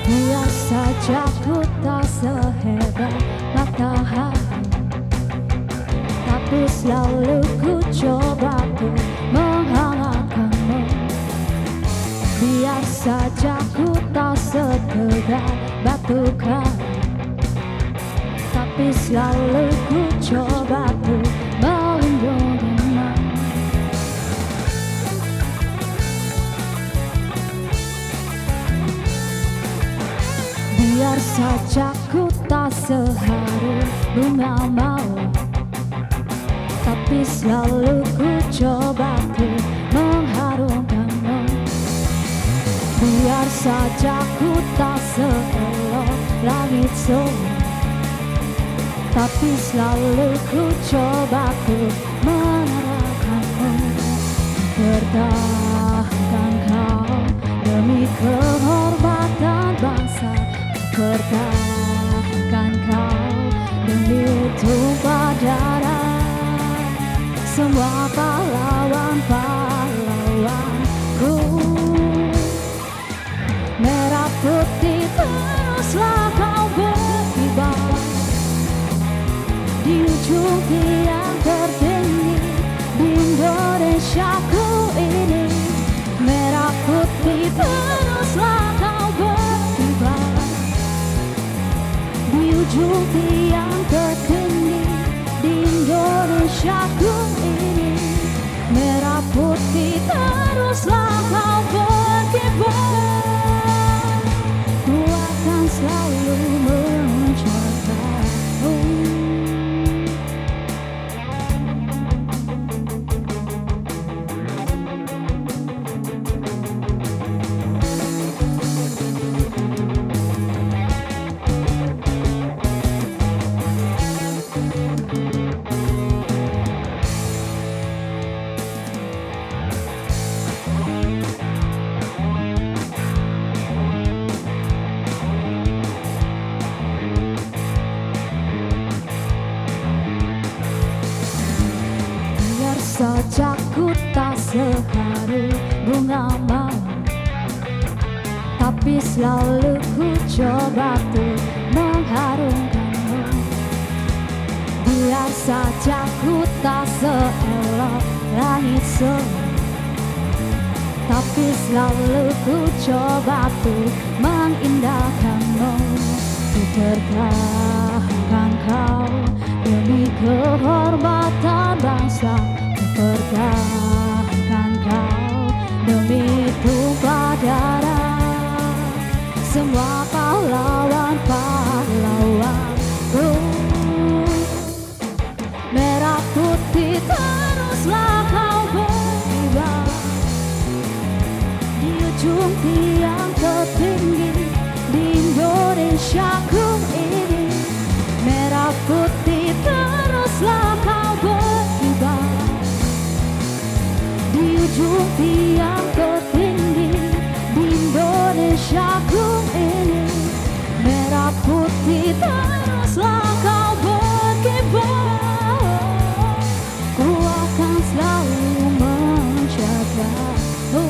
Biar saja ku tak sehebat matahari, tapi selalu ku coba ku menghangatkanmu. Biar saja ku tak setegar batu karang, tapi selalu ku coba ku melindungimu. Biar saja ku tak seharum bunga mawar, tapi selalu ku coba ku mengharumkanmu. Biar saja ku tak seelok langit sore, tapi selalu ku coba ku menerangkanmu. Pertahankan kau demi kehormatan bangsa, pertahankan kau demi tumpah darah semua pahlawan-pahlawanku. Merah putih teruslah kau berkibar di ujung tiang tertinggi di Indonesiaku ini. Merah putih teruslah kau berkibar di ujung tiang tertinggi di Indonesiaku ini. Merah putih teruslah kau berkibar, ku akan selalu menjagamu. Saja ku tak seharum bunga mawar, tapi selalu ku coba ku mengharumkanmu. Biar saja ku tak seelok langit sore, tapi selalu ku coba ku mengindahkanmu. Ku pertahankan kau demi kehormatan bangsa, pertahankan kau demi tumpah darah semua pahlawan-pahlawanku. Merah putih teruslah kau berkibar di ujung tiang tertinggi di Indonesiaku ini. Merah putih teruslah kau berkibar di ujung tiang tertinggi di Indonesiaku ini. Merah putih teruslah kau berkibar, ku akan selalu menjagamu.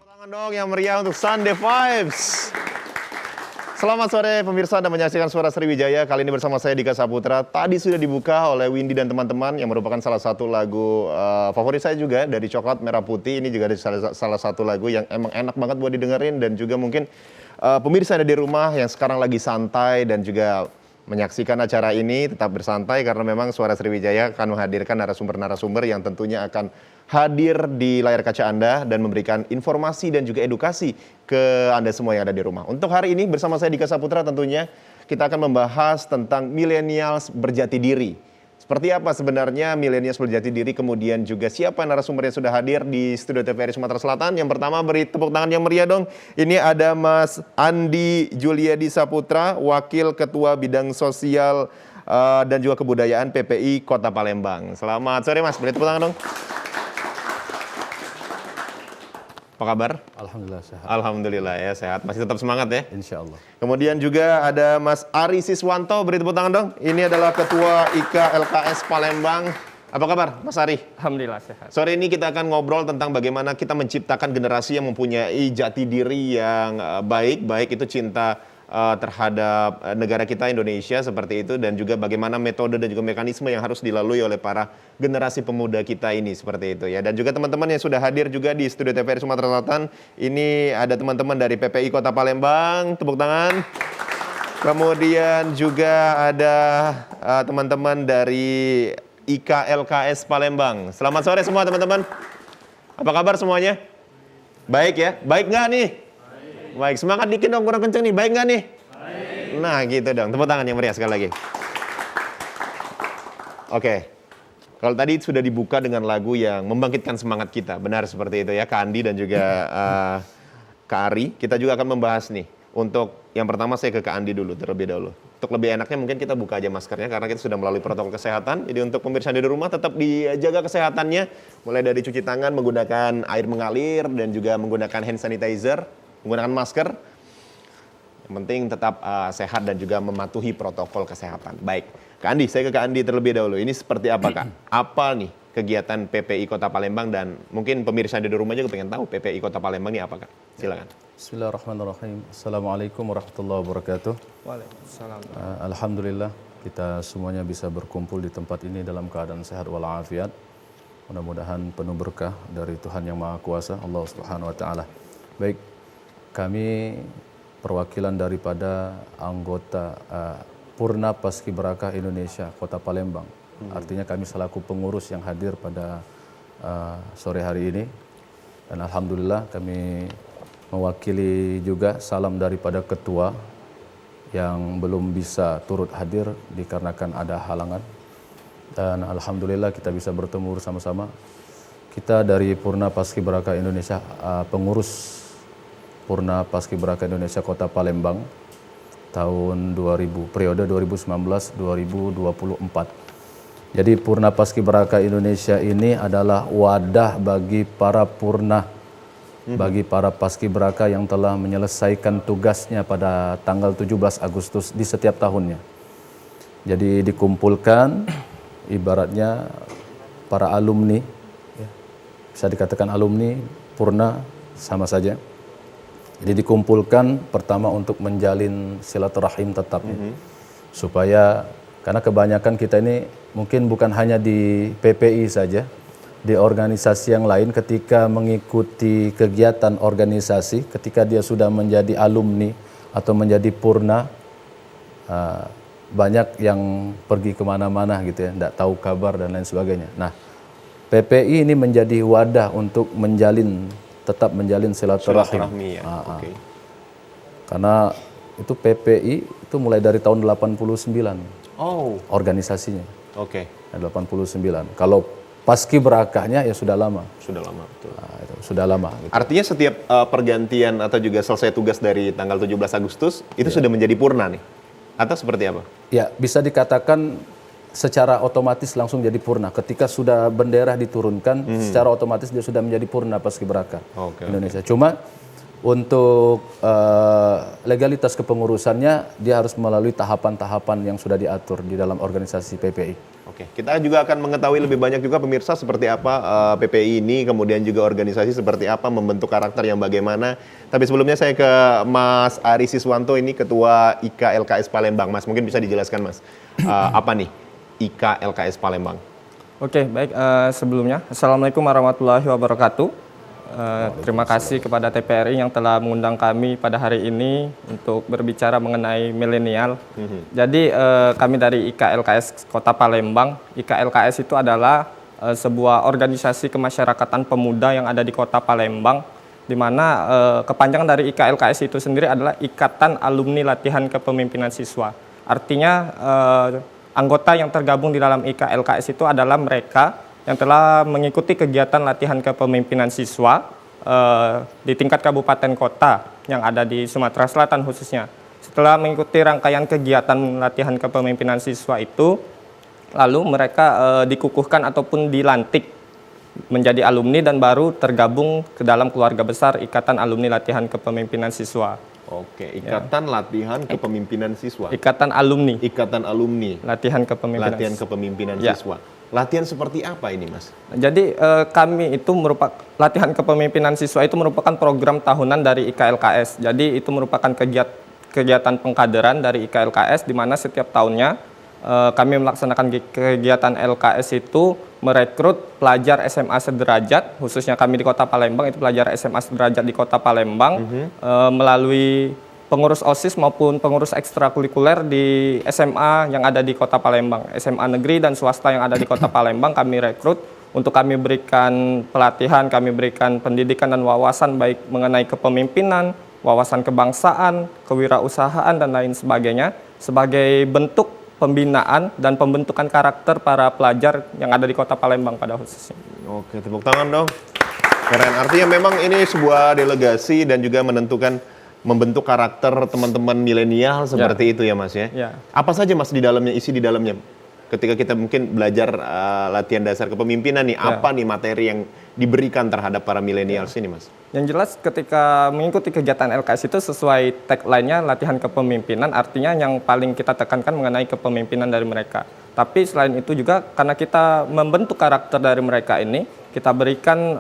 Tangan dong yang meriah untuk Sunday Vibes. Selamat sore pemirsa, Anda menyaksikan Suara Sriwijaya. Kali ini bersama saya Dika Saputra. Tadi sudah dibuka oleh Windy dan teman-teman yang merupakan salah satu lagu favorit saya juga dari Coklat Merah Putih. Ini juga salah satu lagu yang emang enak banget buat didengerin, dan juga mungkin pemirsa ada di rumah yang sekarang lagi santai dan juga menyaksikan acara ini tetap bersantai karena memang Suara Sriwijaya akan menghadirkan narasumber-narasumber yang tentunya akan hadir di layar kaca Anda dan memberikan informasi dan juga edukasi ke Anda semua yang ada di rumah. Untuk hari ini bersama saya Dika Saputra tentunya kita akan membahas tentang millennials berjati diri. Seperti apa sebenarnya millennials berjati diri, kemudian juga siapa narasumber yang sudah hadir di studio TVRI Sumatera Selatan. Yang pertama beri tepuk tangan yang meriah dong. Ini ada Mas Andi Juliadi Saputra, Wakil Ketua Bidang Sosial dan juga Kebudayaan PPI Kota Palembang. Selamat sore Mas, beri tepuk tangan dong. Apa kabar? Alhamdulillah sehat. Alhamdulillah ya sehat, masih tetap semangat ya? Insya Allah. Kemudian juga ada Mas Ari Siswanto, beri tepuk tangan dong. Ini adalah Ketua IKA LKS Palembang. Apa kabar Mas Ari? Alhamdulillah sehat. Sore ini kita akan ngobrol tentang bagaimana kita menciptakan generasi yang mempunyai jati diri yang baik itu cinta terhadap negara kita Indonesia seperti itu, dan juga bagaimana metode dan juga mekanisme yang harus dilalui oleh para generasi pemuda kita ini seperti itu ya. Dan juga teman-teman yang sudah hadir juga di studio TVRI Sumatera Selatan, ini ada teman-teman dari PPI Kota Palembang, tepuk tangan. Kemudian juga ada teman-teman dari IKLKS Palembang. Selamat sore semua teman-teman. Apa kabar semuanya? Baik ya? Baik nggak nih? Baik, semangat dikit dong, kurang kenceng nih. Baik nggak nih? Baik. Nah gitu dong, tepuk tangan yang meriah sekali lagi. Oke, kalau tadi sudah dibuka dengan lagu yang membangkitkan semangat kita. Benar seperti itu ya, Kak Andi dan juga Kak Ari. Kita juga akan membahas nih. Untuk yang pertama saya ke Kak Andi dulu, terlebih dahulu. Untuk lebih enaknya mungkin kita buka aja maskernya karena kita sudah melalui protokol kesehatan. Jadi untuk pemirsa di rumah tetap dijaga kesehatannya. Mulai dari cuci tangan menggunakan air mengalir dan juga menggunakan hand sanitizer. Menggunakan masker, yang penting tetap sehat dan juga mematuhi protokol kesehatan. Baik, Kak Andi, saya ke Kak Andi terlebih dahulu. Ini seperti apa Kak? Apa nih kegiatan PPI Kota Palembang, dan mungkin pemirsa di rumah juga pengen tahu PPI Kota Palembang ini apa Kak? Silakan. Bismillahirrahmanirrahim. Assalamualaikum warahmatullahi wabarakatuh. Waalaikumsalam. Alhamdulillah kita semuanya bisa berkumpul di tempat ini dalam keadaan sehat walafiat. Mudah-mudahan penuh berkah dari Tuhan Yang Maha Kuasa, Allah Subhanahu wa taala. Baik, kami perwakilan daripada anggota Purna Paskibraka Indonesia Kota Palembang. Artinya kami selaku pengurus yang hadir pada sore hari ini. Dan alhamdulillah kami mewakili juga salam daripada ketua yang belum bisa turut hadir dikarenakan ada halangan. Dan alhamdulillah kita bisa bertemu bersama-sama. Kita dari Purna Paskibraka Indonesia, pengurus Purna Paskibraka Indonesia Kota Palembang tahun 2000, periode 2019-2024. Jadi Purna Paskibraka Indonesia ini adalah wadah bagi para purna, bagi para paskibraka yang telah menyelesaikan tugasnya pada tanggal 17 Agustus di setiap tahunnya. Jadi dikumpulkan ibaratnya para alumni, bisa dikatakan alumni, purna sama saja. Jadi dikumpulkan pertama untuk menjalin silaturahim tetap, supaya karena kebanyakan kita ini mungkin bukan hanya di PPI saja, di organisasi yang lain ketika mengikuti kegiatan organisasi, ketika dia sudah menjadi alumni atau menjadi purna, banyak yang pergi kemana-mana gitu ya, tidak tahu kabar dan lain sebagainya. Nah, PPI ini menjadi wadah untuk tetap menjalin silaturahim. Ya. Okay. Karena itu PPI itu mulai dari tahun 89. Oh, organisasinya. Oke. 89. Kalau paskibrakanya ya sudah lama. Sudah lama, betul. Nah, itu sudah lama. Gitu. Artinya setiap pergantian atau juga selesai tugas dari tanggal 17 Agustus itu sudah menjadi purna nih? Atau seperti apa? Ya, bisa dikatakan secara otomatis langsung jadi purna. Ketika sudah bendera diturunkan, secara otomatis dia sudah menjadi purna paskibraka Indonesia. Cuma Untuk legalitas kepengurusannya, dia harus melalui tahapan-tahapan yang sudah diatur di dalam organisasi PPI. Oke, kita juga akan mengetahui lebih banyak juga pemirsa seperti apa PPI ini, kemudian juga organisasi seperti apa, membentuk karakter yang bagaimana. Tapi sebelumnya saya ke Mas Ari Siswanto, ini Ketua IKA LKS Palembang. Mas, mungkin bisa dijelaskan Mas, apa nih IKA LKS Palembang? Oke, baik. Sebelumnya, Assalamualaikum warahmatullahi wabarakatuh. Terima kasih kepada TPRI yang telah mengundang kami pada hari ini untuk berbicara mengenai milenial. Jadi kami dari IKA LKS Kota Palembang. IKA LKS itu adalah sebuah organisasi kemasyarakatan pemuda yang ada di Kota Palembang, di mana kepanjangan dari IKA LKS itu sendiri adalah Ikatan Alumni Latihan Kepemimpinan Siswa. Artinya anggota yang tergabung di dalam IKA LKS itu adalah mereka yang telah mengikuti kegiatan latihan kepemimpinan siswa di tingkat kabupaten kota yang ada di Sumatera Selatan khususnya. Setelah mengikuti rangkaian kegiatan latihan kepemimpinan siswa itu, lalu mereka dikukuhkan ataupun dilantik menjadi alumni dan baru tergabung ke dalam keluarga besar Ikatan Alumni Latihan Kepemimpinan Siswa. Oke, Ikatan Latihan Kepemimpinan Siswa. Ikatan Alumni Ikatan Alumni Latihan Kepemimpinan Latihan Kepemimpinan Ya. Siswa. Latihan seperti apa ini, Mas? Jadi kami itu merupakan latihan kepemimpinan siswa itu merupakan program tahunan dari IKA LKS. Jadi itu merupakan kegiatan pengkaderan dari IKA LKS, di mana setiap tahunnya kami melaksanakan kegiatan LKS itu merekrut pelajar SMA sederajat, khususnya kami di Kota Palembang itu pelajar SMA sederajat di Kota Palembang melalui pengurus OSIS maupun pengurus ekstrakurikuler di SMA yang ada di Kota Palembang, SMA negeri dan swasta yang ada di Kota Palembang kami rekrut untuk kami berikan pelatihan, kami berikan pendidikan dan wawasan baik mengenai kepemimpinan, wawasan kebangsaan, kewirausahaan dan lain sebagainya sebagai bentuk pembinaan dan pembentukan karakter para pelajar yang ada di Kota Palembang pada khususnya. Oke, tepuk tangan dong. Keren, artinya memang ini sebuah delegasi dan juga membentuk karakter teman-teman milenial seperti itu ya Mas ya. Ya. Apa saja Mas di dalamnya, isi di dalamnya? Ketika kita mungkin belajar latihan dasar kepemimpinan nih, apa nih materi yang diberikan terhadap para milenial ini Mas? Yang jelas ketika mengikuti kegiatan LKS itu sesuai tagline-nya latihan kepemimpinan, artinya yang paling kita tekankan mengenai kepemimpinan dari mereka. Tapi selain itu juga karena kita membentuk karakter dari mereka ini, kita berikan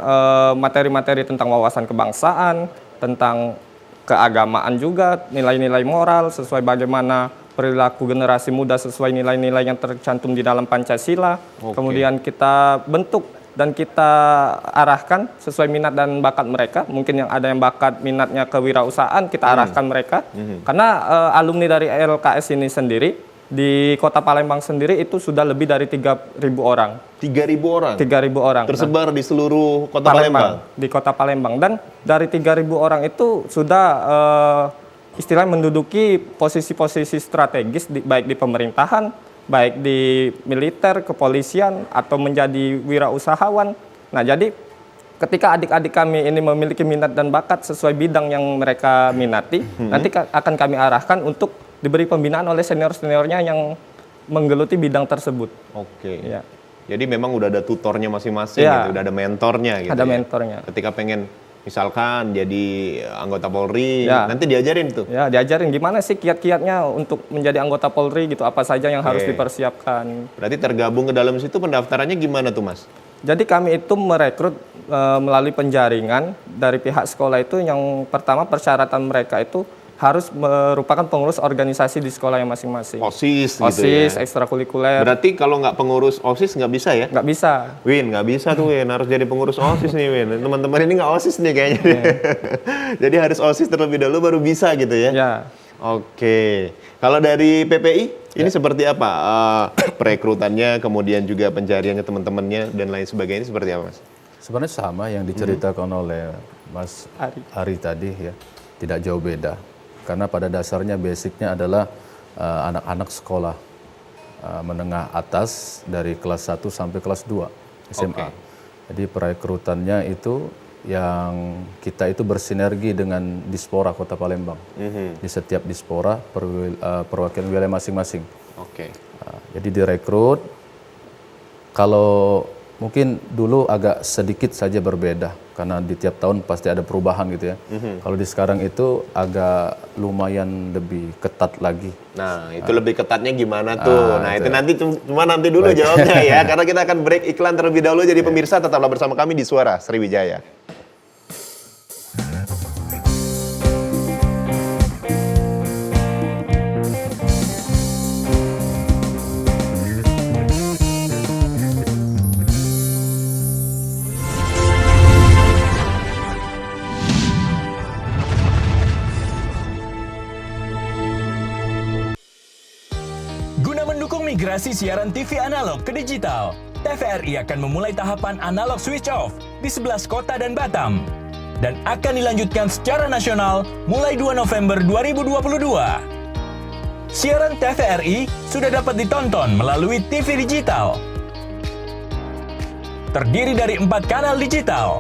materi-materi tentang wawasan kebangsaan, tentang keagamaan juga, nilai-nilai moral sesuai bagaimana perilaku generasi muda sesuai nilai-nilai yang tercantum di dalam Pancasila. Kemudian kita bentuk dan kita arahkan sesuai minat dan bakat mereka. Mungkin yang ada yang bakat minatnya kewirausahaan, kita arahkan mereka. Karena alumni dari LKS ini sendiri di Kota Palembang sendiri itu sudah lebih dari 3.000 orang. 3.000 orang? 3.000 orang. Tersebar di seluruh Kota Palembang? Di Kota Palembang. Dan dari 3.000 orang itu sudah istilahnya menduduki posisi-posisi strategis baik di pemerintahan, baik di militer, kepolisian, atau menjadi wirausahawan. Nah, jadi ketika adik-adik kami ini memiliki minat dan bakat sesuai bidang yang mereka minati, nanti akan kami arahkan untuk diberi pembinaan oleh senior-seniornya yang menggeluti bidang tersebut. Oke. Ya. Jadi memang udah ada tutornya masing-masing, Ya. gitu, udah ada mentornya gitu. Ada ya. mentornya. Ketika pengen misalkan jadi anggota Polri, Ya. nanti diajarin tuh. Ya, diajarin gimana sih kiat-kiatnya untuk menjadi anggota Polri gitu, apa saja yang harus Oke. dipersiapkan. Berarti tergabung ke dalam situ pendaftarannya gimana tuh Mas? Jadi kami itu merekrut melalui penjaringan dari pihak sekolah itu. Yang pertama persyaratan mereka itu harus merupakan pengurus organisasi di sekolah yang masing-masing. OSIS gitu OSIS, ya. ekstrakurikuler. Berarti kalau nggak pengurus OSIS nggak bisa ya? Nggak bisa. Win, nggak bisa tuh Win, harus jadi pengurus OSIS nih Win. Teman-teman ini nggak OSIS nih kayaknya. Jadi harus OSIS terlebih dahulu baru bisa gitu ya? Ya. Oke. Kalau dari PPI, ini seperti apa? Perekrutannya, kemudian juga pencariannya teman-temannya, dan lain sebagainya seperti apa Mas? Sebenarnya sama yang diceritakan oleh Mas Ari tadi ya, tidak jauh beda. Karena pada dasarnya basicnya adalah anak-anak sekolah menengah atas dari kelas 1 sampai kelas 2 SMA. Jadi perekrutannya itu yang kita itu bersinergi dengan Dispora Kota Palembang. Di setiap Dispora perwakilan wilayah masing-masing. Oke. Jadi direkrut, kalau Mungkin dulu agak sedikit saja berbeda karena di tiap tahun pasti ada perubahan gitu ya. Kalau di sekarang itu agak lumayan lebih ketat lagi. Nah, itu lebih ketatnya gimana tuh? Nah, itu nanti cuma nanti dulu jawabnya ya, karena kita akan break iklan terlebih dahulu. Jadi pemirsa tetaplah bersama kami di Suara Sriwijaya. Migrasi siaran TV analog ke digital, TVRI akan memulai tahapan analog switch off di 11 kota dan Batam dan akan dilanjutkan secara nasional mulai 2 November 2022. Siaran TVRI sudah dapat ditonton melalui TV digital. Terdiri dari 4 kanal digital.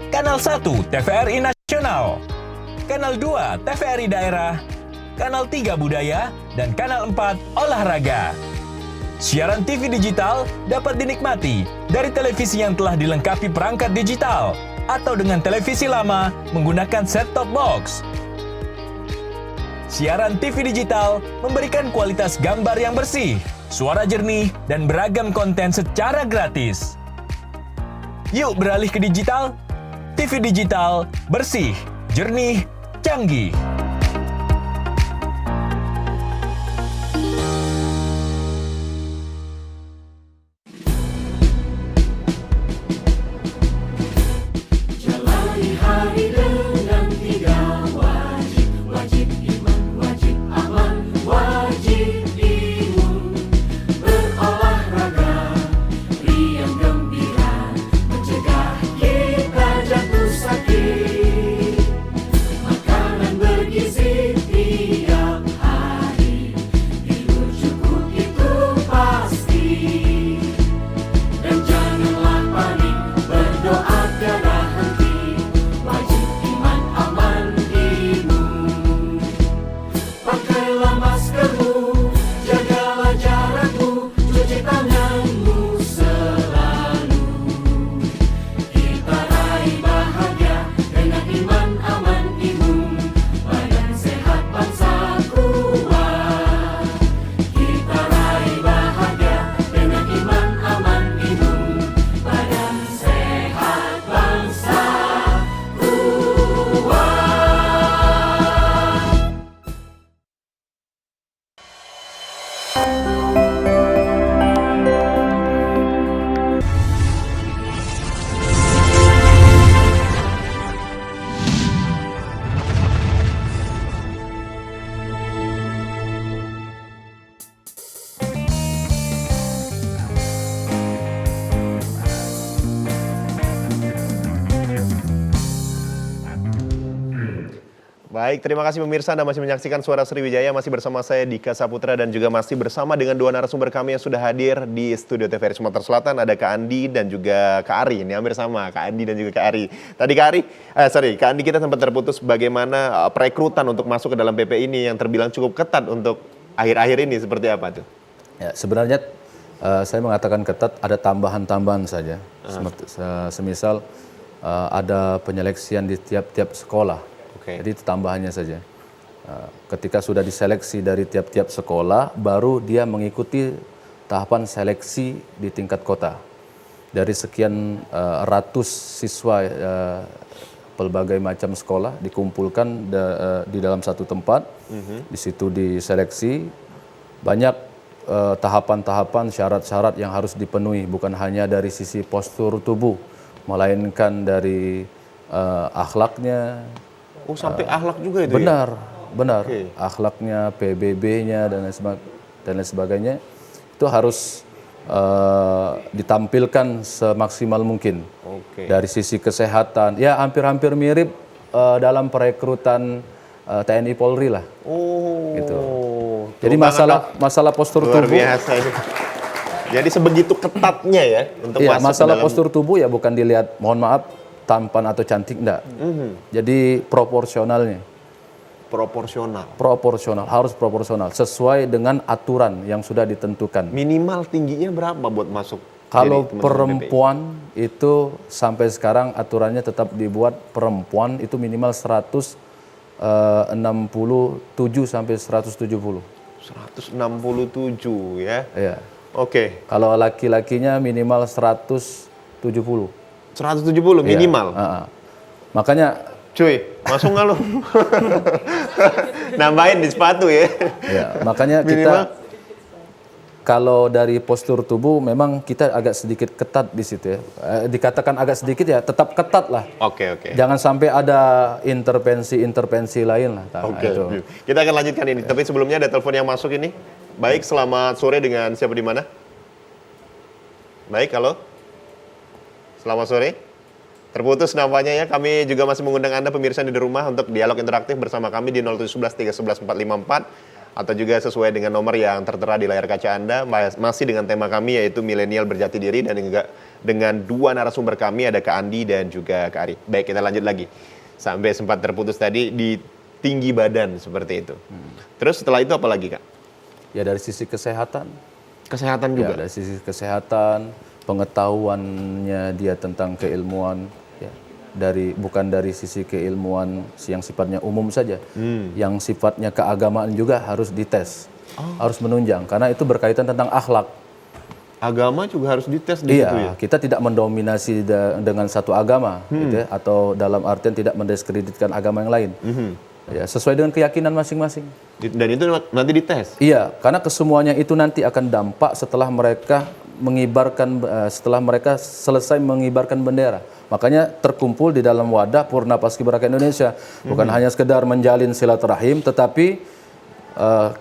Kanal 1 TVRI Nasional, Kanal 2 TVRI Daerah, Kanal 3 Budaya, dan Kanal 4 Olahraga. Siaran TV digital dapat dinikmati dari televisi yang telah dilengkapi perangkat digital atau dengan televisi lama menggunakan set-top box. Siaran TV digital memberikan kualitas gambar yang bersih, suara jernih, dan beragam konten secara gratis. Yuk beralih ke digital. TV digital bersih, jernih, canggih. Baik, terima kasih pemirsa Anda masih menyaksikan Suara Sriwijaya, masih bersama saya Dika Saputra dan juga masih bersama dengan dua narasumber kami yang sudah hadir di studio TVRI Sumatera Selatan. Ada Kak Andi dan juga Kak Ari. Ini hampir sama, Kak Andi dan juga Kak Ari. Tadi Kak Andi kita sempat terputus bagaimana perekrutan untuk masuk ke dalam PP ini yang terbilang cukup ketat untuk akhir-akhir ini, seperti apa tuh? Ya, sebenarnya saya mengatakan ketat, ada tambahan-tambahan saja. Semisal ada penyeleksian di tiap-tiap sekolah. Jadi itu tambahannya saja. Ketika sudah diseleksi dari tiap-tiap sekolah, baru dia mengikuti tahapan seleksi di tingkat kota. Dari sekian ratus siswa pelbagai macam sekolah dikumpulkan di dalam satu tempat. Di situ diseleksi. Banyak tahapan-tahapan, syarat-syarat yang harus dipenuhi. Bukan hanya dari sisi postur tubuh, melainkan dari akhlaknya. Oh, sampai akhlak juga itu benar, ya? Benar. Okay. Akhlaknya, PBB-nya, dan lain sebagainya, itu harus ditampilkan semaksimal mungkin. Okay. Dari sisi kesehatan, ya hampir-hampir mirip dalam perekrutan TNI Polri lah. Oh. Gitu. Jadi masalah postur tubuh. Luar biasa ini. Jadi sebegitu ketatnya ya untuk masuk masalah postur tubuh ya bukan dilihat, mohon maaf, tampan atau cantik, enggak. Jadi proporsionalnya. Proporsional, harus proporsional. Sesuai dengan aturan yang sudah ditentukan. Minimal tingginya berapa buat masuk Kalau teman-teman perempuan itu sampai sekarang aturannya tetap dibuat perempuan itu minimal 167 sampai 170. 167 ya. Iya. Oke. Kalau laki-lakinya minimal 170. 170 minimal. Iya. Makanya Cuy, masuk nggak lo? Nambahin di sepatu ya. ya, makanya kita kalau dari postur tubuh memang kita agak sedikit ketat di situ ya. Dikatakan agak sedikit ya, tetap ketat lah. Oke. Jangan sampai ada intervensi lain lah. Oke. Kita akan lanjutkan ini. Tapi sebelumnya ada telepon yang masuk ini. Baik, selamat sore dengan siapa di mana? Baik, halo. Selamat sore. Terputus nampaknya ya. Kami juga masih mengundang Anda pemirsa di rumah untuk dialog interaktif bersama kami di 0711 311 454 atau juga sesuai dengan nomor yang tertera di layar kaca Anda. Masih dengan tema kami yaitu milenial berjati diri dan juga dengan dua narasumber kami ada Kak Andi dan juga Kak Ari. Baik, kita lanjut lagi. Sampai sempat terputus tadi di tinggi badan seperti itu. Terus setelah itu apa lagi, Kak? Ya dari sisi kesehatan. Kesehatan Ya, juga. dari sisi kesehatan, pengetahuannya dia tentang keilmuan, ya. Bukan dari sisi keilmuan yang sifatnya umum saja, yang sifatnya keagamaan juga harus dites, harus menunjang, karena itu berkaitan tentang akhlak. Agama juga harus dites di situ ya? Iya, kita tidak mendominasi dengan satu agama, gitu ya, atau dalam artian tidak mendiskreditkan agama yang lain. Ya, sesuai dengan keyakinan masing-masing. Dan itu nanti dites? Iya, karena kesemuanya itu nanti akan dampak setelah mereka setelah mereka selesai mengibarkan bendera. Makanya terkumpul di dalam wadah Purna Paskibraka Indonesia. Bukan hanya sekedar menjalin silaturahim, tetapi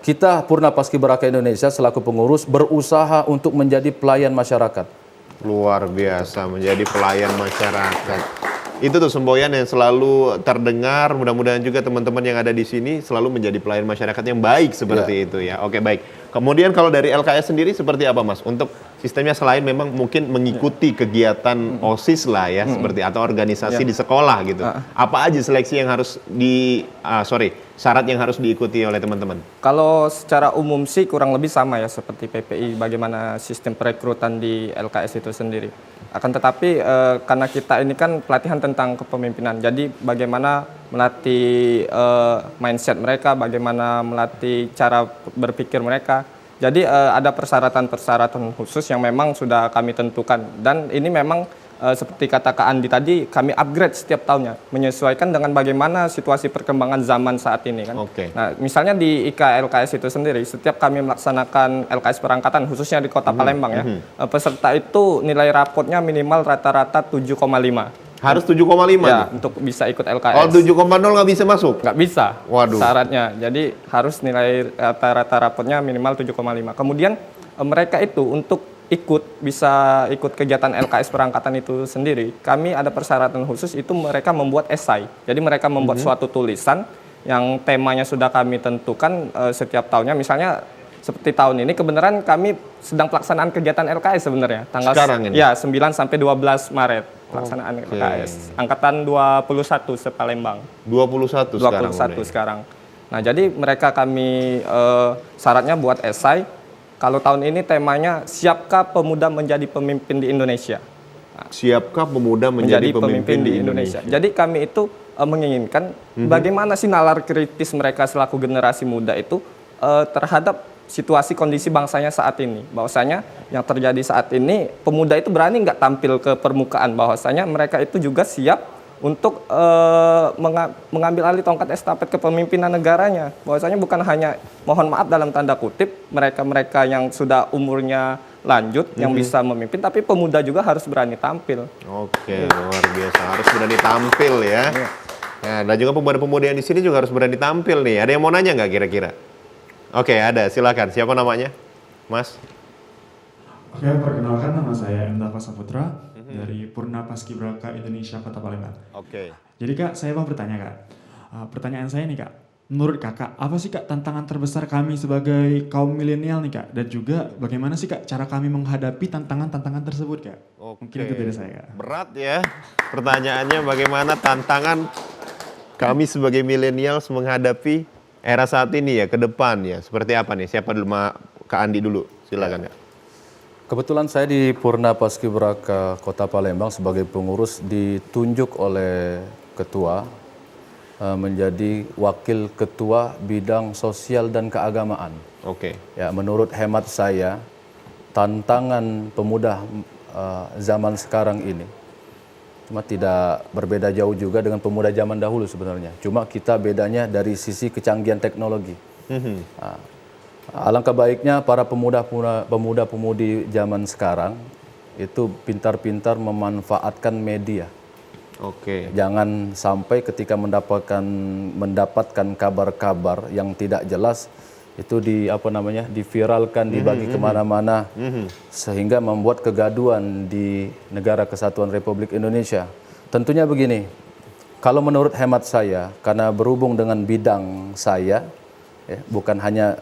kita Purna Paskibraka Indonesia selaku pengurus berusaha untuk menjadi pelayan masyarakat. Luar biasa, menjadi pelayan masyarakat. Itu tuh semboyan yang selalu terdengar. Mudah-mudahan juga teman-teman yang ada di sini selalu menjadi pelayan masyarakat yang baik seperti itu ya. Oke, baik. Kemudian kalau dari LKS sendiri seperti apa, Mas? Untuk sistemnya selain memang mungkin mengikuti kegiatan OSIS lah ya, seperti atau organisasi di sekolah gitu. Apa aja seleksi yang harus syarat yang harus diikuti oleh teman-teman? Kalau secara umum sih kurang lebih sama ya seperti PPI, bagaimana sistem perekrutan di LKS itu sendiri. Akan tetapi karena kita ini kan pelatihan tentang kepemimpinan, jadi bagaimana melatih mindset mereka, bagaimana melatih cara berpikir mereka. Jadi ada persyaratan-persyaratan khusus yang memang sudah kami tentukan, dan ini memang seperti kata Kak Andi tadi, kami upgrade setiap tahunnya menyesuaikan dengan bagaimana situasi perkembangan zaman saat ini kan. Nah, misalnya di IKLKS itu sendiri, setiap kami melaksanakan LKS perangkatan khususnya di Kota Palembang ya, peserta itu nilai rapotnya minimal rata-rata 7,5. Harus 7,5 ya, nih? untuk bisa ikut LKS. Oh, 7,0 nggak bisa masuk? Nggak bisa. Waduh. Syaratnya. Jadi harus nilai rata-rata rapotnya minimal 7,5. Kemudian mereka itu untuk bisa ikut kegiatan LKS perangkatan itu sendiri, kami ada persyaratan khusus, itu mereka membuat esai. Jadi mereka membuat suatu tulisan yang temanya sudah kami tentukan setiap tahunnya. Misalnya seperti tahun ini kebenaran kami sedang pelaksanaan kegiatan LKS sebenarnya. Tanggal sekarang ini? Ya, 9 sampai 12 Maret pelaksanaan LKS. Angkatan 21 se-Palembang. 21 sekarang. Nah, jadi mereka kami syaratnya buat esai. Kalau tahun ini temanya, siapkah pemuda menjadi pemimpin di Indonesia? Nah, siapkah pemuda menjadi pemimpin di Indonesia? Jadi kami itu menginginkan bagaimana sih nalar kritis mereka selaku generasi muda itu terhadap situasi kondisi bangsanya saat ini. Bahwasanya yang terjadi saat ini, pemuda itu berani nggak tampil ke permukaan. Bahwasanya mereka itu juga siap untuk mengambil alih tongkat estafet kepemimpinan negaranya. Bahwasanya bukan hanya, mohon maaf dalam tanda kutip, mereka-mereka yang sudah umurnya lanjut yang bisa memimpin, tapi pemuda juga harus berani tampil. Oke, luar biasa, harus berani tampil ya. Nah, dan juga pemuda-pemuda yang di sini juga harus berani tampil nih. Ada yang mau nanya nggak kira-kira? Oke, ada. Silakan. Siapa namanya, Mas? Oke, perkenalkan, nama saya Endava Saputra dari Purna Paskibraka Indonesia Kota Palembang. Oke. Jadi Kak, saya mau bertanya Kak. Pertanyaan saya nih Kak, menurut Kakak, apa sih Kak tantangan terbesar kami sebagai kaum milenial nih Kak? Dan juga bagaimana sih Kak cara kami menghadapi tantangan-tantangan tersebut Kak? Mungkin itu beda saya Kak. Berat ya pertanyaannya, bagaimana tantangan kami sebagai milenial menghadapi era saat ini ya, ke depan ya. Seperti apa nih? Siapa dulu? Kak Andi dulu, silakan ya. Kebetulan saya di Purna Paskibraka Kota Palembang sebagai pengurus ditunjuk oleh ketua menjadi wakil ketua bidang sosial dan keagamaan. Oke. Ya, menurut hemat saya tantangan pemuda zaman sekarang ini cuma tidak berbeda jauh juga dengan pemuda zaman dahulu sebenarnya. Cuma kita bedanya dari sisi kecanggihan teknologi. Alangkah baiknya para pemuda-pemudi zaman sekarang itu pintar-pintar memanfaatkan media. Oke. Jangan sampai ketika mendapatkan kabar-kabar yang tidak jelas itu diviralkan, dibagi kemana-mana, sehingga membuat kegaduhan di Negara Kesatuan Republik Indonesia. Tentunya begini, kalau menurut hemat saya, karena berhubung dengan bidang saya, ya, bukan hanya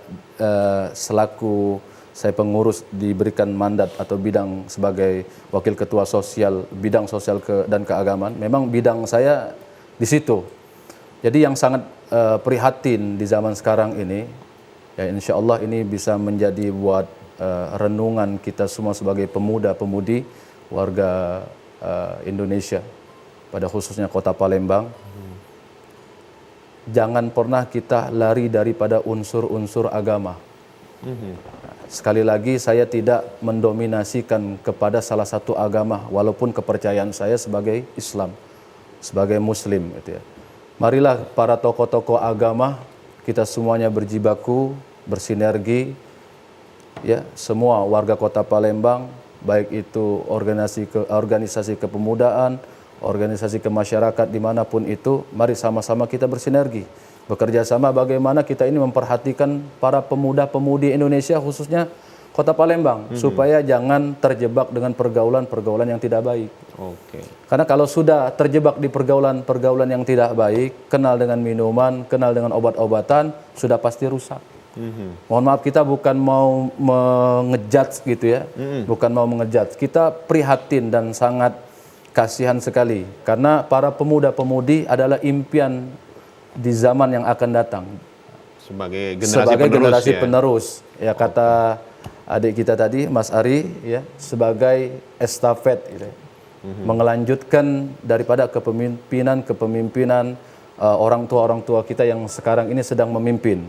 selaku saya pengurus diberikan mandat atau bidang sebagai wakil ketua sosial, bidang sosial dan keagamaan, memang bidang saya di situ. Jadi yang sangat prihatin di zaman sekarang ini, ya insya Allah ini bisa menjadi buat renungan kita semua sebagai pemuda-pemudi warga Indonesia, pada khususnya Kota Palembang. Jangan pernah kita lari daripada unsur-unsur agama. Sekali lagi saya tidak mendominasikan kepada salah satu agama, walaupun kepercayaan saya sebagai Islam, sebagai Muslim, gitu ya. Marilah para tokoh-tokoh agama kita semuanya berjibaku, bersinergi, ya semua warga Kota Palembang, baik itu organisasi kepemudaan, organisasi kemasyarakat dimanapun itu, mari sama-sama kita bersinergi, bekerja sama bagaimana kita ini memperhatikan para pemuda-pemudi Indonesia khususnya Kota Palembang, supaya jangan terjebak dengan pergaulan-pergaulan yang tidak baik. Oke. Karena kalau sudah terjebak di pergaulan-pergaulan yang tidak baik, kenal dengan minuman, kenal dengan obat-obatan, sudah pasti rusak. Mohon maaf, kita bukan mau mengejudge gitu ya, bukan mau mengejudge. Kita prihatin dan sangat kasihan sekali karena para pemuda-pemudi adalah impian di zaman yang akan datang. Sebagai generasi penerus, ya kata adik kita tadi, Mas Ari, ya sebagai estafet, gitu. Mengelanjutkan daripada kepemimpinan orang tua kita yang sekarang ini sedang memimpin.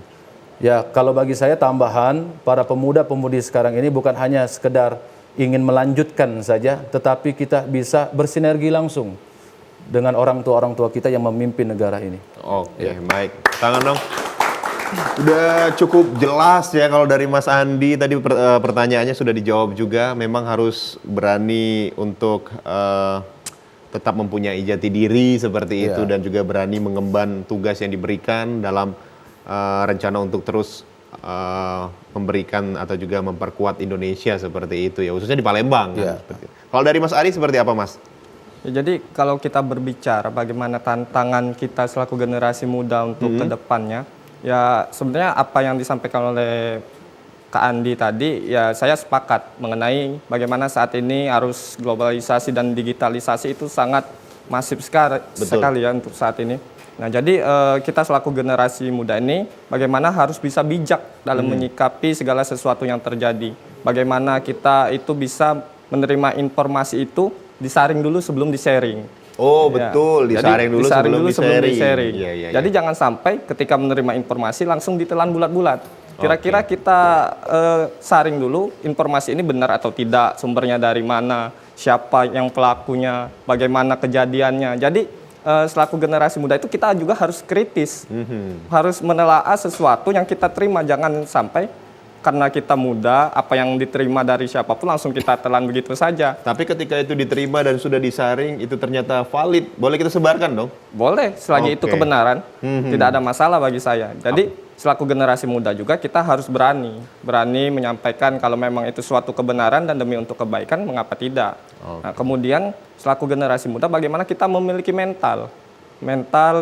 Ya kalau bagi saya tambahan, para pemuda-pemudi sekarang ini bukan hanya sekedar ingin melanjutkan saja, tetapi kita bisa bersinergi langsung dengan orang tua kita yang memimpin negara ini. Oke, baik. Tangan dong. Udah cukup jelas ya kalau dari Mas Andi tadi pertanyaannya sudah dijawab juga. Memang harus berani untuk tetap mempunyai jati diri seperti itu dan juga berani mengemban tugas yang diberikan dalam rencana untuk terus memberikan atau juga memperkuat Indonesia seperti itu ya, khususnya di Palembang. Kan, kalau dari Mas Ari seperti apa, Mas? Ya, jadi kalau kita berbicara bagaimana tantangan kita selaku generasi muda untuk kedepannya, ya sebenarnya apa yang disampaikan oleh Kak Andi tadi, ya saya sepakat mengenai bagaimana saat ini arus globalisasi dan digitalisasi itu sangat masif sekali ya untuk saat ini. Nah, jadi kita selaku generasi muda ini bagaimana harus bisa bijak dalam menyikapi segala sesuatu yang terjadi. Bagaimana kita itu bisa menerima informasi itu disaring dulu sebelum di-sharing. Oh, betul, disaring dulu sebelum di-sharing. Jadi jangan sampai ketika menerima informasi langsung ditelan bulat-bulat. Kira-kira kita saring dulu informasi ini benar atau tidak, sumbernya dari mana, siapa yang pelakunya, bagaimana kejadiannya. Jadi selaku generasi muda itu kita juga harus kritis, harus menelaah sesuatu yang kita terima, jangan sampai karena kita muda, apa yang diterima dari siapapun langsung kita telan begitu saja. Tapi ketika itu diterima dan sudah disaring, itu ternyata valid, boleh kita sebarkan dong? Boleh, selagi itu kebenaran, tidak ada masalah bagi saya. Jadi selaku generasi muda juga kita harus berani menyampaikan kalau memang itu suatu kebenaran dan demi untuk kebaikan, mengapa tidak. Nah, kemudian selaku generasi muda bagaimana kita memiliki mental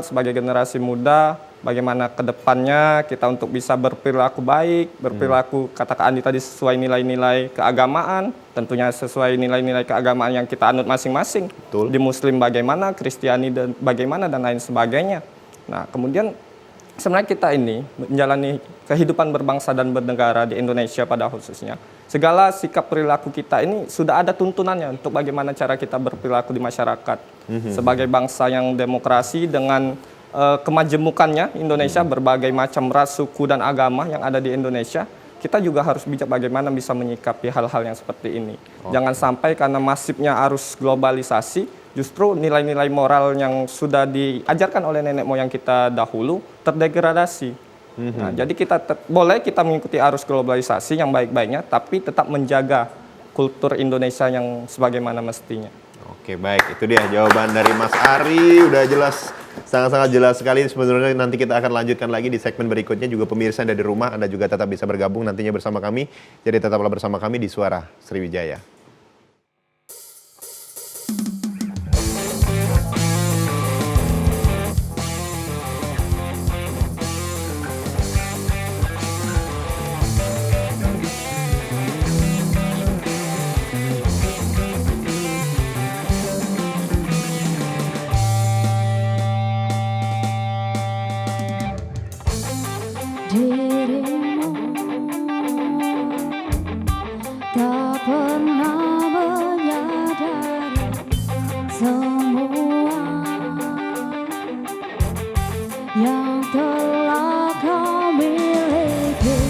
sebagai generasi muda, bagaimana ke depannya kita untuk bisa berperilaku baik, berperilaku kata Kak Andi tadi sesuai nilai-nilai keagamaan, tentunya sesuai nilai-nilai keagamaan yang kita anut masing-masing. Di Muslim bagaimana, Kristiani dan bagaimana dan lain sebagainya. Nah, kemudian sebenarnya kita ini menjalani kehidupan berbangsa dan bernegara di Indonesia pada khususnya. Segala sikap perilaku kita ini sudah ada tuntunannya untuk bagaimana cara kita berperilaku di masyarakat. Sebagai bangsa yang demokrasi dengan kemajemukannya Indonesia, berbagai macam ras, suku, dan agama yang ada di Indonesia, kita juga harus bijak bagaimana bisa menyikapi hal-hal yang seperti ini. Jangan sampai karena masifnya arus globalisasi, justru nilai-nilai moral yang sudah diajarkan oleh nenek moyang kita dahulu terdegradasi. Nah, jadi boleh kita mengikuti arus globalisasi yang baik-baiknya, tapi tetap menjaga kultur Indonesia yang sebagaimana mestinya. Oke, baik. Itu dia jawaban dari Mas Ari. Udah jelas, sangat-sangat jelas sekali. Sebenarnya nanti kita akan lanjutkan lagi di segmen berikutnya. Juga pemirsa dari rumah, Anda juga tetap bisa bergabung nantinya bersama kami. Jadi tetaplah bersama kami di Suara Sriwijaya. Dirimu tak pernah menyadari semua yang telah kau miliki.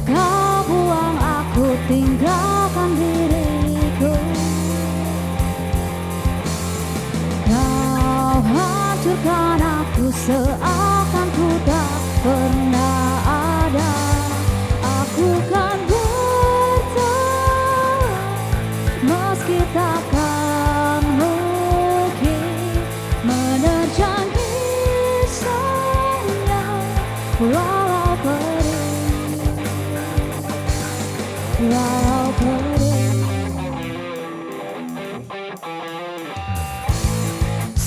Kau buang aku, tinggalkan diriku. Kau hancurkan aku seakan ku tak pernah ada. Aku kan bertahan meski takkan mungkin menerjang kisahnya, walau perih, walau perih.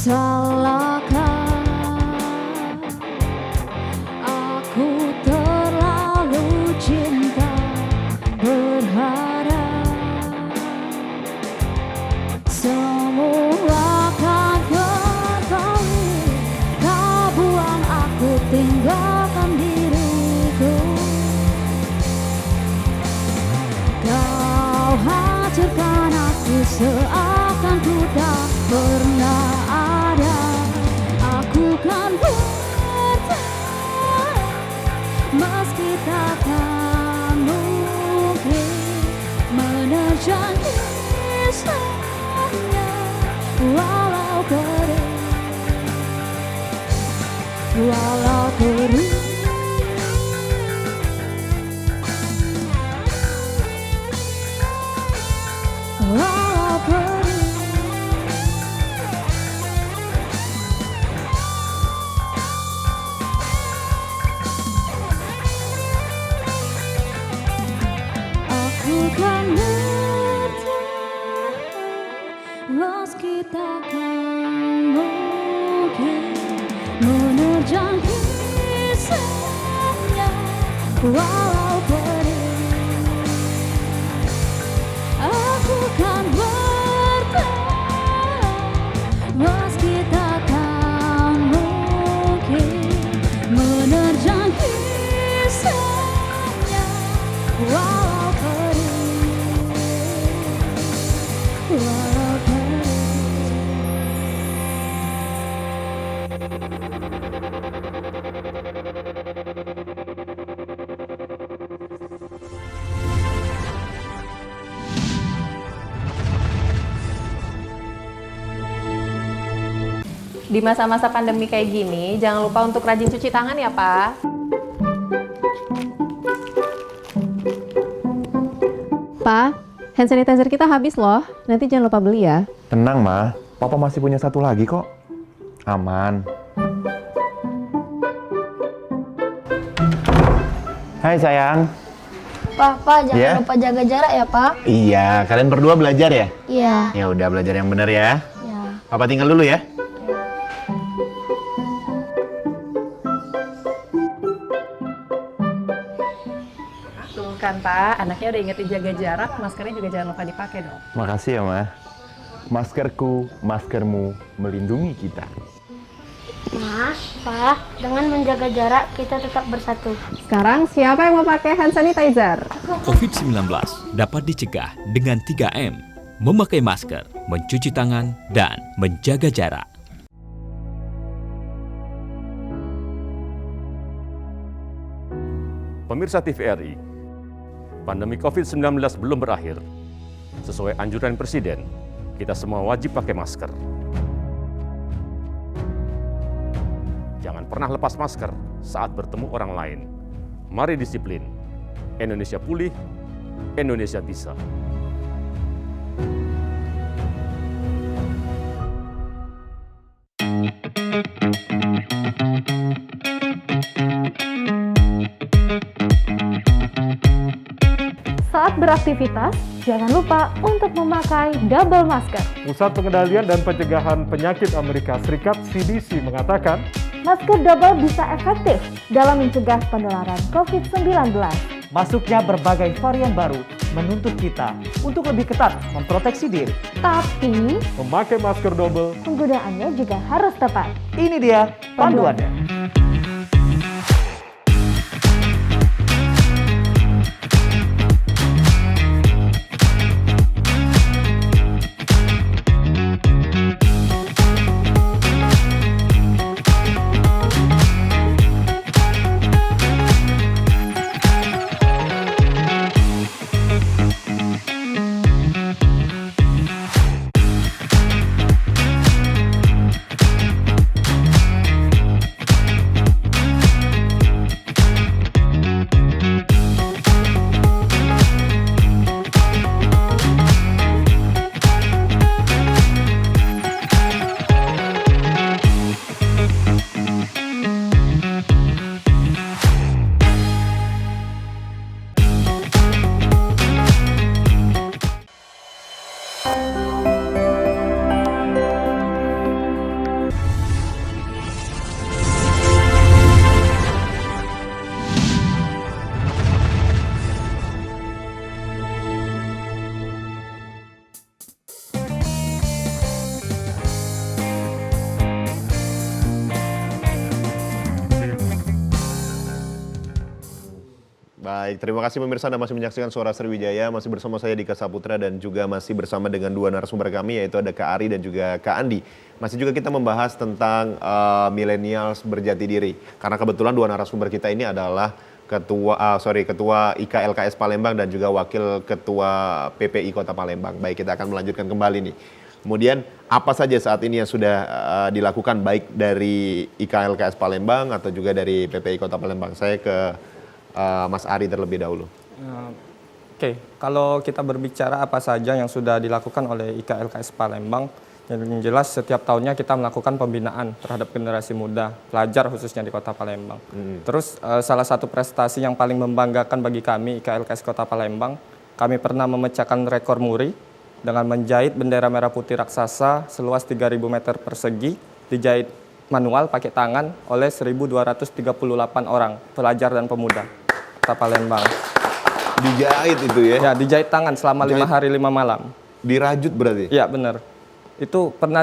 Salahkah aku terlalu cinta, berharap semua akan kembali. Kau buang aku, tinggalkan diriku. Kau hancurkan aku seakan ku tak pernah ada. Aku kan bertahan meski takkan mungkin menerjang kisahnya, walau perih, walau perih. Walau perih. Aku kan bertahan meski takkan mungkin menerjang kisahnya, walau perih. Aku kan bertahan meski takkan mungkin menerjang kisahnya, walau perih, walau perih. Di masa-masa pandemi kayak gini, jangan lupa untuk rajin cuci tangan ya, Pak. Pak, hand sanitizer kita habis loh. Nanti jangan lupa beli ya. Tenang, Ma. Papa masih punya satu lagi kok. Aman. Hai, sayang. Pak, jangan lupa jaga jarak ya, Pak. Iya, kalian berdua belajar ya? Iya. Ya udah, belajar yang benar ya. Ya. Papa tinggal dulu ya. Tuh kan, Pak. Anaknya udah ingetin jaga jarak, maskernya juga jangan lupa dipakai dong. Makasih ya, Ma. Maskerku, maskermu melindungi kita. Ma, Pa, dengan menjaga jarak kita tetap bersatu. Sekarang siapa yang mau pakai hand sanitizer? COVID-19 dapat dicegah dengan 3M, memakai masker, mencuci tangan, dan menjaga jarak. Pemirsa TVRI, pandemi COVID-19 belum berakhir. Sesuai anjuran Presiden, kita semua wajib pakai masker. Jangan pernah lepas masker saat bertemu orang lain. Mari disiplin. Indonesia pulih, Indonesia bisa. Saat beraktivitas, jangan lupa untuk memakai double masker. Pusat Pengendalian dan Pencegahan Penyakit Amerika Serikat (CDC) mengatakan, Masker double bisa efektif dalam mencegah penularan COVID-19. Masuknya berbagai varian baru menuntut kita untuk lebih ketat memproteksi diri. Tapi, memakai masker double penggunaannya juga harus tepat. Ini dia panduannya. Baik, terima kasih pemirsa Anda masih menyaksikan Suara Sriwijaya, masih bersama saya Dika Saputra dan juga masih bersama dengan dua narasumber kami yaitu ada Kak Ari dan juga Kak Andi. Masih juga kita membahas tentang millennials berjati diri. Karena kebetulan dua narasumber kita ini adalah Ketua IKLKS Palembang dan juga Wakil Ketua PPI Kota Palembang. Baik, kita akan melanjutkan kembali nih. Kemudian apa saja saat ini yang sudah dilakukan baik dari IKLKS Palembang atau juga dari PPI Kota Palembang. Saya ke Mas Ari terlebih dahulu. Oke, kalau kita berbicara apa saja yang sudah dilakukan oleh IKLKS Palembang, yang jelas setiap tahunnya kita melakukan pembinaan terhadap generasi muda, pelajar khususnya di Kota Palembang. Terus salah satu prestasi yang paling membanggakan bagi kami IKLKS Kota Palembang, kami pernah memecahkan rekor muri dengan menjahit bendera merah putih raksasa seluas 3.000 meter persegi, dijahit manual pakai tangan oleh 1.238 orang pelajar dan pemuda Kota Palembang. Dijahit itu ya? Ya, dijahit tangan selama 5 hari 5 malam. Dirajut berarti? Iya, benar. Itu pernah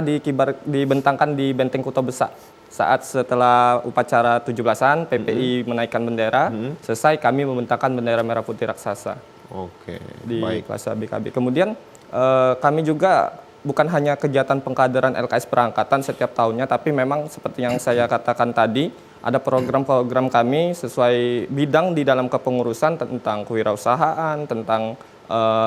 dibentangkan di Benteng Kuto Besak. Saat setelah upacara 17-an, PPI menaikkan bendera, selesai kami membentangkan bendera merah putih raksasa. Oke, di baik. Plaza BKB. Kemudian kami juga bukan hanya kegiatan pengkaderan LKS perangkatan setiap tahunnya, tapi memang seperti yang saya katakan tadi, ada program-program kami sesuai bidang di dalam kepengurusan tentang kewirausahaan, tentang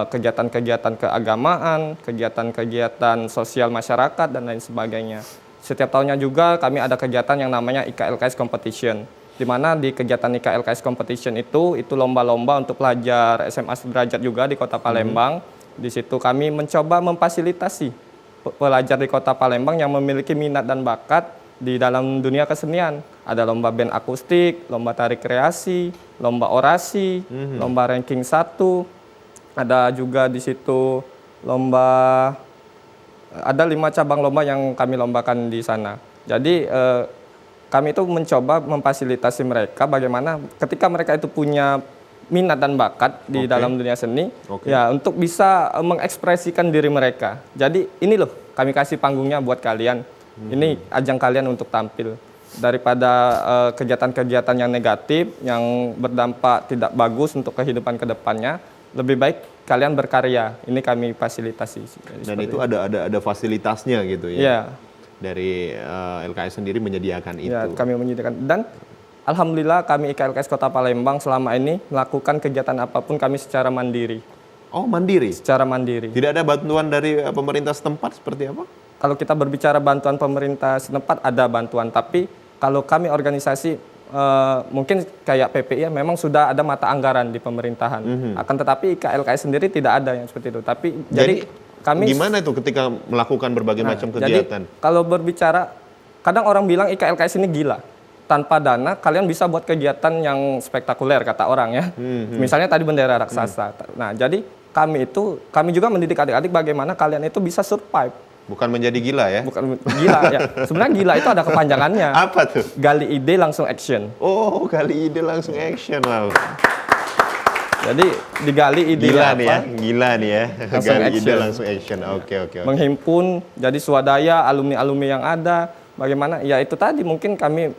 kegiatan-kegiatan keagamaan, kegiatan-kegiatan sosial masyarakat, dan lain sebagainya. Setiap tahunnya juga kami ada kegiatan yang namanya IKLKS Competition, di mana di kegiatan IKLKS Competition itu lomba-lomba untuk pelajar SMA sederajat juga di Kota Palembang. Di situ kami mencoba memfasilitasi pelajar di Kota Palembang yang memiliki minat dan bakat di dalam dunia kesenian. Ada lomba band akustik, lomba tari kreasi, lomba orasi, lomba ranking 1. Ada juga di situ ada 5 cabang lomba yang kami lombakan di sana. Jadi kami itu mencoba memfasilitasi mereka bagaimana ketika mereka itu punya minat dan bakat di dalam dunia seni, ya untuk bisa mengekspresikan diri mereka. Jadi ini loh, kami kasih panggungnya buat kalian. Ini ajang kalian untuk tampil. Daripada kegiatan-kegiatan yang negatif, yang berdampak tidak bagus untuk kehidupan kedepannya, lebih baik kalian berkarya. Ini kami fasilitasi. Dan itu ada fasilitasnya gitu ya? Iya. Dari LKS sendiri menyediakan itu? Ya, kami menyediakan. Dan alhamdulillah kami IKLKS Kota Palembang selama ini melakukan kegiatan apapun kami secara mandiri. Oh, mandiri? Secara mandiri. Tidak ada bantuan dari pemerintah setempat seperti apa? Kalau kita berbicara bantuan pemerintah setempat, ada bantuan. Tapi kalau kami organisasi, mungkin kayak PPI memang sudah ada mata anggaran di pemerintahan. Akan tetapi IKLKS sendiri tidak ada yang seperti itu. Tapi jadi kami gimana itu ketika melakukan berbagai macam kegiatan? Jadi kalau berbicara, kadang orang bilang IKLKS ini gila. Tanpa dana, kalian bisa buat kegiatan yang spektakuler, kata orang ya. Misalnya tadi bendera raksasa. Nah, jadi kami juga mendidik adik-adik bagaimana kalian itu bisa survive. Bukan menjadi gila ya? Bukan gila ya. Sebenarnya gila itu ada kepanjangannya. Apa tuh? Gali ide langsung action. Oh, gali ide langsung action. Wow. Jadi digali ide gila apa? Nih ya, gila nih ya. Langsung gali action. ide langsung action. Oke. Menghimpun, jadi swadaya alumni-alumni yang ada. Bagaimana? Ya itu tadi mungkin kami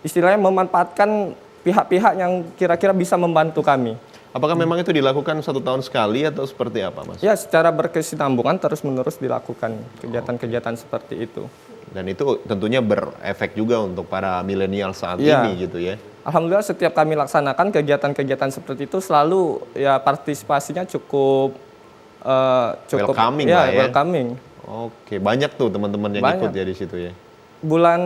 istilahnya memanfaatkan pihak-pihak yang kira-kira bisa membantu kami. Apakah memang itu dilakukan 1 tahun sekali atau seperti apa, Mas? Ya, secara berkesinambungan terus-menerus dilakukan kegiatan-kegiatan seperti itu. Dan itu tentunya berefek juga untuk para milenial saat ini gitu ya? Alhamdulillah setiap kami laksanakan kegiatan-kegiatan seperti itu selalu ya partisipasinya cukup welcoming ya, lah ya? welcoming. Oke, banyak tuh teman-teman yang ikut ya di situ ya? Bulan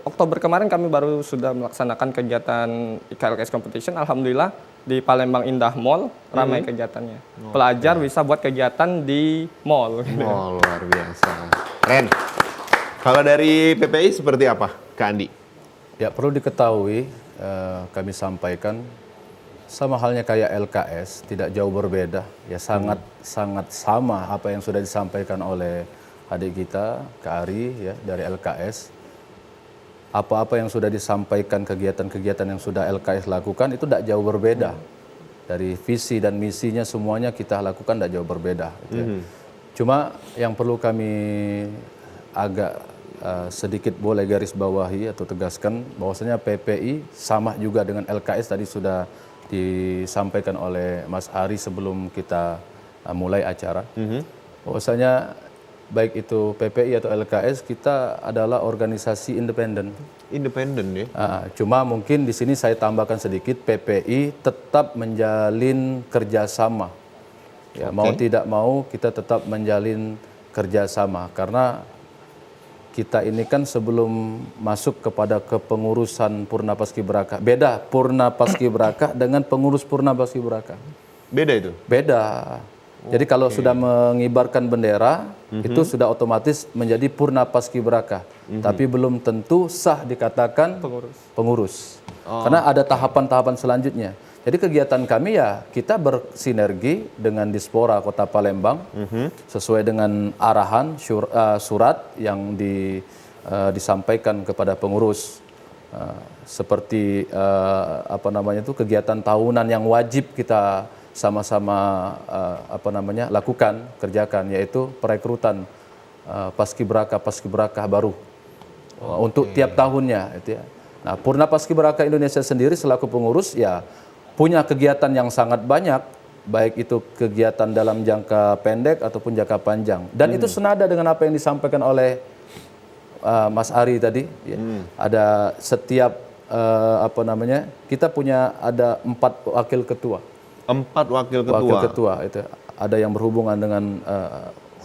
Oktober kemarin kami baru sudah melaksanakan kegiatan IKLKS Competition. Alhamdulillah di Palembang Indah Mall ramai kegiatannya. Pelajar bisa buat kegiatan di mall. Oh, luar biasa. Keren. Kalau dari PPI seperti apa, Kak Andi? Ya, perlu diketahui, kami sampaikan sama halnya kayak LKS, tidak jauh berbeda. Ya, sangat sama apa yang sudah disampaikan oleh adik kita, Kak Ari, ya, dari LKS. Apa-apa yang sudah disampaikan, kegiatan-kegiatan yang sudah LKS lakukan itu tidak jauh berbeda. Dari visi dan misinya semuanya kita lakukan tidak jauh berbeda. Gitu ya. Cuma yang perlu kami agak sedikit boleh garis bawahi atau tegaskan bahwasanya PPI sama juga dengan LKS tadi sudah disampaikan oleh Mas Ari sebelum kita mulai acara. Bahwasanya baik itu PPI atau LKS, kita adalah organisasi independen. Independen ya? Cuma mungkin di sini saya tambahkan sedikit, PPI tetap menjalin kerjasama. Ya, mau tidak mau kita tetap menjalin kerjasama karena kita ini kan sebelum masuk kepada kepengurusan Purna Paskibraka, beda Purna Paskibraka dengan pengurus Purna Paskibraka. Beda itu? Beda. Jadi kalau sudah mengibarkan bendera, itu sudah otomatis menjadi Purna Paskibraka. Tapi belum tentu sah dikatakan pengurus. Karena ada tahapan-tahapan selanjutnya. Jadi kegiatan kami ya kita bersinergi dengan Dispora Kota Palembang sesuai dengan arahan surat yang disampaikan kepada pengurus. Seperti kegiatan tahunan yang wajib kita sama-sama lakukan, kerjakan, yaitu perekrutan paskibraka baru untuk tiap tahunnya. Itu ya. Nah, Purna Paskibraka Indonesia sendiri selaku pengurus ya punya kegiatan yang sangat banyak, baik itu kegiatan dalam jangka pendek ataupun jangka panjang. Dan itu senada dengan apa yang disampaikan oleh Mas Ari tadi. Ya. Ada setiap kita punya ada 4 wakil ketua. 4 wakil ketua. Wakil ketua itu ada yang berhubungan dengan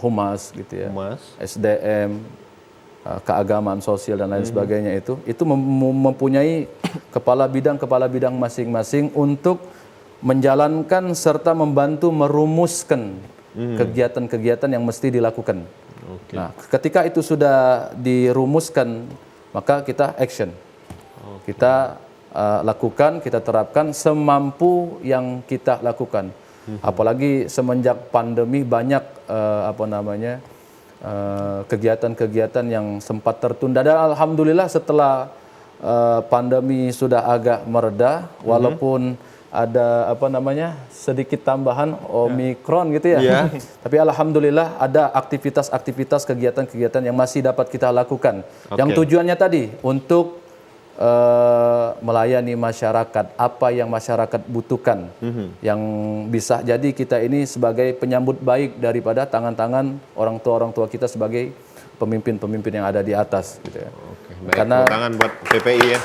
humas gitu ya. Humas. SDM, keagamaan sosial dan lain sebagainya itu mempunyai kepala bidang masing-masing untuk menjalankan serta membantu merumuskan kegiatan-kegiatan yang mesti dilakukan. Nah, ketika itu sudah dirumuskan, maka kita action. Kita lakukan, kita terapkan semampu yang kita lakukan. Apalagi semenjak pandemi banyak kegiatan-kegiatan yang sempat tertunda. Dan alhamdulillah setelah pandemi sudah agak mereda, walaupun ada sedikit tambahan Omikron gitu ya. Tapi alhamdulillah ada aktivitas-aktivitas, kegiatan-kegiatan yang masih dapat kita lakukan. Yang tujuannya tadi untuk melayani masyarakat, apa yang masyarakat butuhkan, yang bisa jadi kita ini sebagai penyambut baik daripada tangan-tangan orang tua kita sebagai pemimpin-pemimpin yang ada di atas gitu ya. Baik, karena tangan buat PPI ya.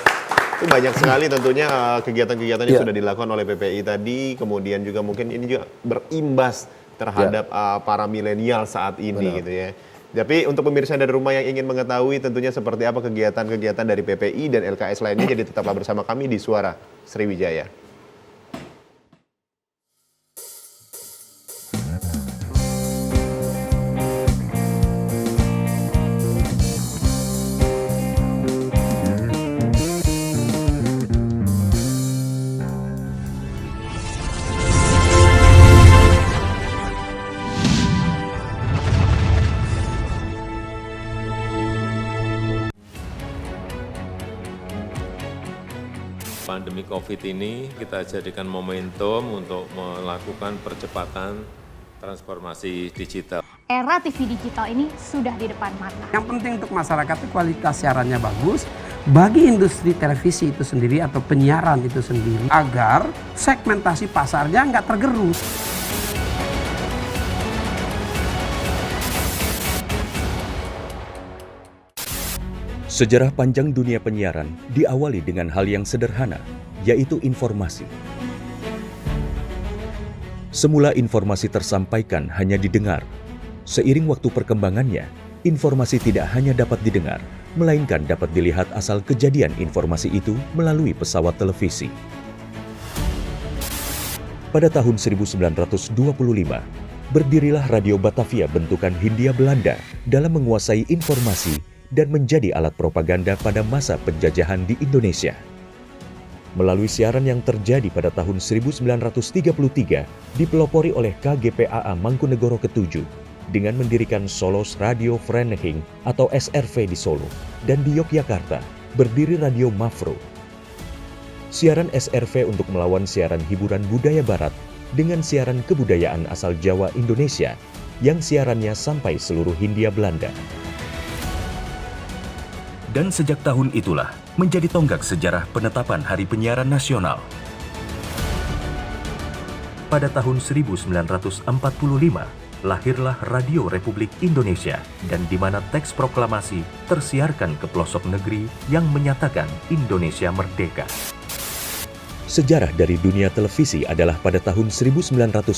Itu banyak sekali tentunya kegiatan-kegiatan yang sudah dilakukan oleh PPI tadi, kemudian juga mungkin ini juga berimbas terhadap para milenial saat ini gitu ya. Tapi untuk pemirsa dari rumah yang ingin mengetahui tentunya seperti apa kegiatan-kegiatan dari PPI dan LKS lainnya, jadi tetaplah bersama kami di Suara Sriwijaya. Pandemi COVID ini kita jadikan momentum untuk melakukan percepatan transformasi digital. Era TV digital ini sudah di depan mata. Yang penting untuk masyarakat itu kualitas siarannya bagus, bagi industri televisi itu sendiri atau penyiaran itu sendiri, agar segmentasi pasarnya nggak tergerus. Sejarah panjang dunia penyiaran diawali dengan hal yang sederhana, yaitu informasi. Semula informasi tersampaikan hanya didengar. Seiring waktu perkembangannya, informasi tidak hanya dapat didengar, melainkan dapat dilihat asal kejadian informasi itu melalui pesawat televisi. Pada tahun 1925, berdirilah Radio Batavia bentukan Hindia Belanda dalam menguasai informasi dan menjadi alat propaganda pada masa penjajahan di Indonesia. Melalui siaran yang terjadi pada tahun 1933, dipelopori oleh KGPAA Mangkunegoro ke-7 dengan mendirikan Solos Radio Vereniging atau SRV di Solo, dan di Yogyakarta berdiri Radio Mafro. Siaran SRV untuk melawan siaran hiburan budaya barat dengan siaran kebudayaan asal Jawa Indonesia yang siarannya sampai seluruh Hindia Belanda. Dan sejak tahun itulah menjadi tonggak sejarah penetapan Hari Penyiaran Nasional. Pada tahun 1945, lahirlah Radio Republik Indonesia, dan di mana teks proklamasi tersiarkan ke pelosok negeri yang menyatakan Indonesia merdeka. Sejarah dari dunia televisi adalah pada tahun 1962,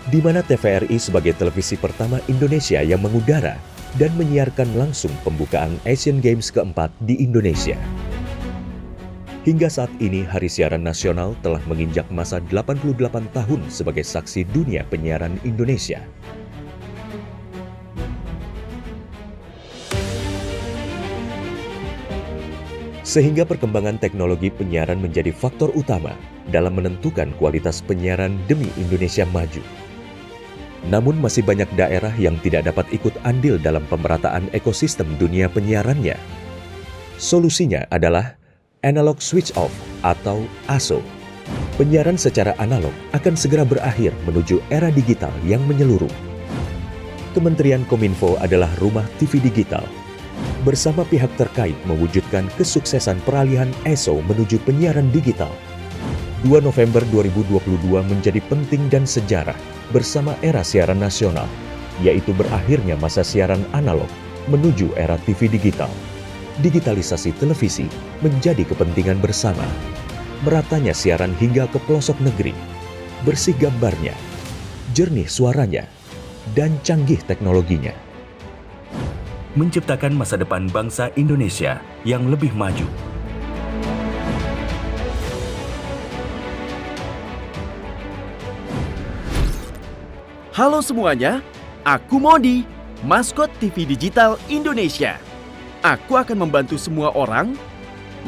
di mana TVRI sebagai televisi pertama Indonesia yang mengudara dan menyiarkan langsung pembukaan Asian Games keempat di Indonesia. Hingga saat ini, Hari Siaran Nasional telah menginjak masa 88 tahun sebagai saksi dunia penyiaran Indonesia. Sehingga perkembangan teknologi penyiaran menjadi faktor utama dalam menentukan kualitas penyiaran demi Indonesia maju. Namun masih banyak daerah yang tidak dapat ikut andil dalam pemerataan ekosistem dunia penyiarannya. Solusinya adalah analog switch off atau ASO. Penyiaran secara analog akan segera berakhir menuju era digital yang menyeluruh. Kementerian Kominfo adalah rumah TV digital. Bersama pihak terkait mewujudkan kesuksesan peralihan ASO menuju penyiaran digital. 2 November 2022 menjadi penting dan sejarah bersama era siaran nasional, yaitu berakhirnya masa siaran analog menuju era TV digital. Digitalisasi televisi menjadi kepentingan bersama. Meratanya siaran hingga ke pelosok negeri, bersih gambarnya, jernih suaranya, dan canggih teknologinya. Menciptakan masa depan bangsa Indonesia yang lebih maju. Halo semuanya, aku Modi, maskot TV Digital Indonesia. Aku akan membantu semua orang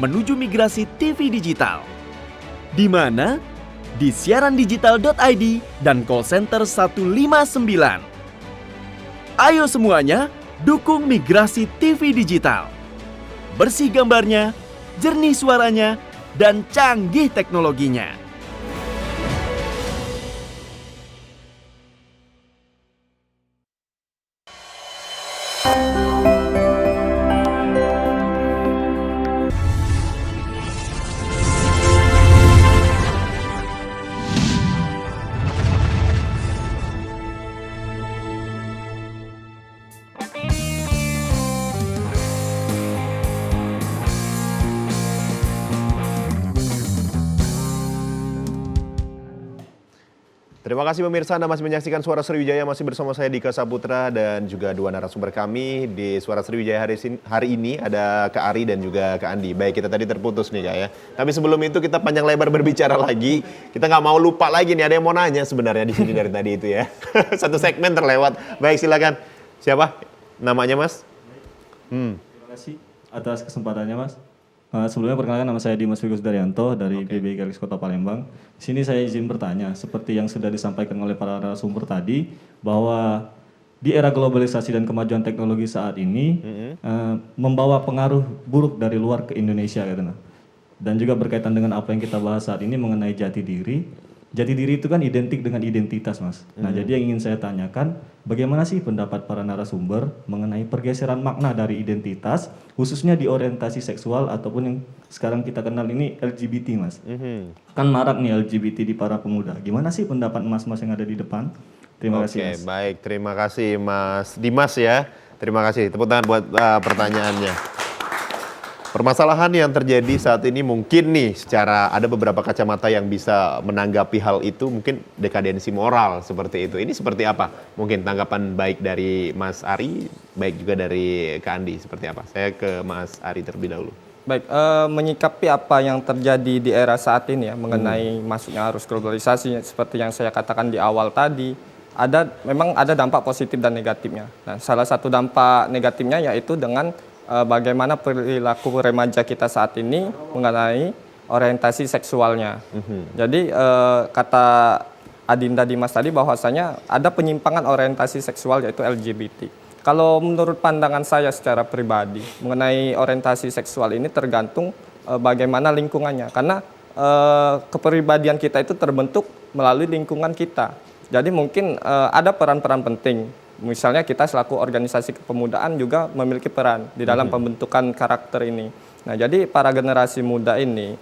menuju migrasi TV digital. Di mana? Di siarandigital.id dan call center 159. Ayo semuanya, dukung migrasi TV digital. Bersih gambarnya, jernih suaranya, dan canggih teknologinya. Terima kasih pemirsa, Anda masih menyaksikan Suara Sriwijaya, masih bersama saya Dika Saputra dan juga dua narasumber kami di Suara Sriwijaya hari ini ada Kak Ari dan juga Kak Andi. Baik, kita tadi terputus nih Kak ya. Tapi sebelum itu kita panjang lebar berbicara lagi. Kita nggak mau lupa lagi nih, ada yang mau nanya sebenarnya di sini dari tadi itu ya. Satu segmen terlewat. Baik, silakan. Siapa namanya Mas? Terima kasih atas kesempatannya Mas. Sebelumnya perkenalkan, nama saya Dimas Vigus Daryanto dari PBI Garis Kota Palembang. Di sini saya izin bertanya, seperti yang sudah disampaikan oleh para narasumber tadi, bahwa di era globalisasi dan kemajuan teknologi saat ini membawa pengaruh buruk dari luar ke Indonesia, katanya. Dan juga berkaitan dengan apa yang kita bahas saat ini mengenai jati diri. Jati diri itu kan identik dengan identitas, Mas. Nah, jadi yang ingin saya tanyakan, bagaimana sih pendapat para narasumber mengenai pergeseran makna dari identitas, khususnya di orientasi seksual ataupun yang sekarang kita kenal ini LGBT, Mas. Kan marak nih LGBT di para pemuda. Gimana sih pendapat Mas-mas yang ada di depan? Terima kasih, Mas. Oke, baik. Terima kasih Mas Dimas ya. Terima kasih. Tepuk tangan buat pertanyaannya. Permasalahan yang terjadi saat ini mungkin nih secara ada beberapa kacamata yang bisa menanggapi hal itu, mungkin dekadensi moral seperti itu. Ini seperti apa? Mungkin tanggapan baik dari Mas Ari, baik juga dari Kak Andi seperti apa? Saya ke Mas Ari terlebih dahulu. Baik, menyikapi apa yang terjadi di era saat ini ya mengenai masuknya arus globalisasi seperti yang saya katakan di awal tadi, memang ada dampak positif dan negatifnya. Nah, salah satu dampak negatifnya yaitu dengan bagaimana perilaku remaja kita saat ini mengenai orientasi seksualnya. Jadi kata Adinda Dimas tadi bahwasanya ada penyimpangan orientasi seksual yaitu LGBT. Kalau menurut pandangan saya secara pribadi mengenai orientasi seksual ini tergantung bagaimana lingkungannya. Karena kepribadian kita itu terbentuk melalui lingkungan kita. Jadi mungkin ada peran-peran penting. Misalnya kita selaku organisasi kepemudaan juga memiliki peran di dalam pembentukan karakter ini. Nah, jadi para generasi muda ini,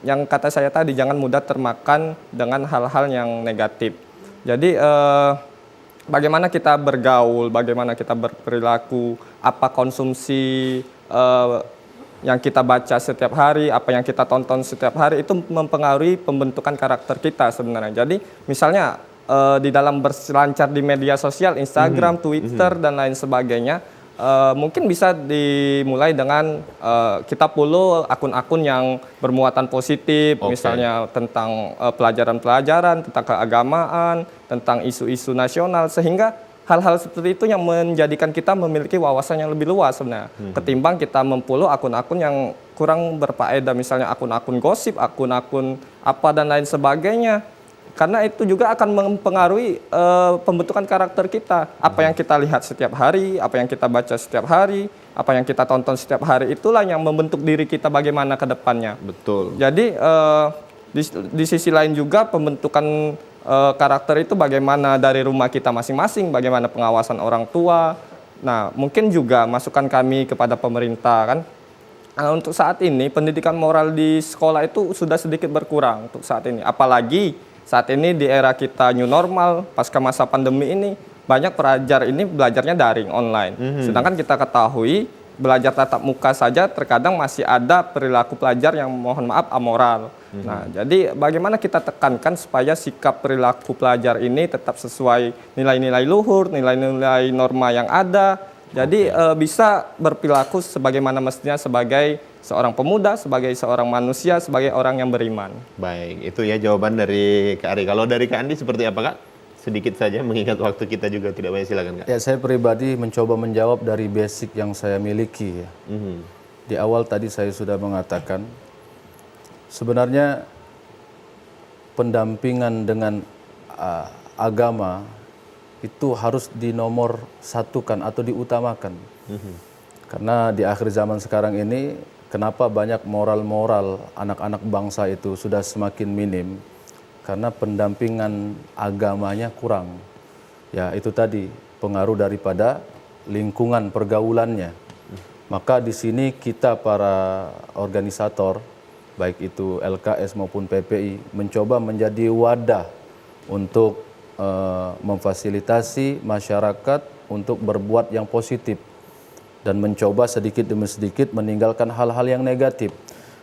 yang kata saya tadi, jangan mudah termakan dengan hal-hal yang negatif. Jadi bagaimana kita bergaul, bagaimana kita berperilaku, apa konsumsi yang kita baca setiap hari, apa yang kita tonton setiap hari, itu mempengaruhi pembentukan karakter kita sebenarnya. Jadi misalnya di dalam berselancar di media sosial, Instagram, Twitter, dan lain sebagainya, mungkin bisa dimulai dengan kita follow akun-akun yang bermuatan positif, misalnya tentang pelajaran-pelajaran, tentang keagamaan, tentang isu-isu nasional, sehingga hal-hal seperti itu yang menjadikan kita memiliki wawasan yang lebih luas sebenarnya, ketimbang kita memfollow akun-akun yang kurang berfaedah, misalnya akun-akun gosip, akun-akun apa dan lain sebagainya. Karena itu juga akan mempengaruhi pembentukan karakter kita. Apa yang kita lihat setiap hari, apa yang kita baca setiap hari, apa yang kita tonton setiap hari, itulah yang membentuk diri kita bagaimana ke depannya. Betul. Jadi di sisi lain juga pembentukan karakter itu bagaimana dari rumah kita masing-masing, bagaimana pengawasan orang tua. Nah, mungkin juga masukan kami kepada pemerintah kan. Untuk saat ini pendidikan moral di sekolah itu sudah sedikit berkurang untuk saat ini. Apalagi saat ini di era kita new normal, pasca masa pandemi ini, banyak pelajar ini belajarnya daring, online. Sedangkan kita ketahui, belajar tatap muka saja terkadang masih ada perilaku pelajar yang mohon maaf amoral. Nah, jadi bagaimana kita tekankan supaya sikap perilaku pelajar ini tetap sesuai nilai-nilai luhur, nilai-nilai norma yang ada. Jadi bisa berperilaku sebagaimana mestinya sebagai seorang pemuda, sebagai seorang manusia, sebagai orang yang beriman. Baik, itu ya jawaban dari Kak Ari. Kalau dari Kak Andi seperti apa Kak? Sedikit saja mengingat waktu kita juga tidak banyak, silakan Kak. Ya, saya pribadi mencoba menjawab dari basic yang saya miliki ya. Di awal tadi saya sudah mengatakan sebenarnya pendampingan dengan agama itu harus dinomor satukan atau diutamakan. Karena di akhir zaman sekarang ini kenapa banyak moral-moral anak-anak bangsa itu sudah semakin minim? Karena pendampingan agamanya kurang. Ya itu tadi, pengaruh daripada lingkungan pergaulannya. Maka di sini kita para organisator, baik itu LKS maupun PPI, mencoba menjadi wadah untuk memfasilitasi masyarakat untuk berbuat yang positif dan mencoba sedikit demi sedikit meninggalkan hal-hal yang negatif.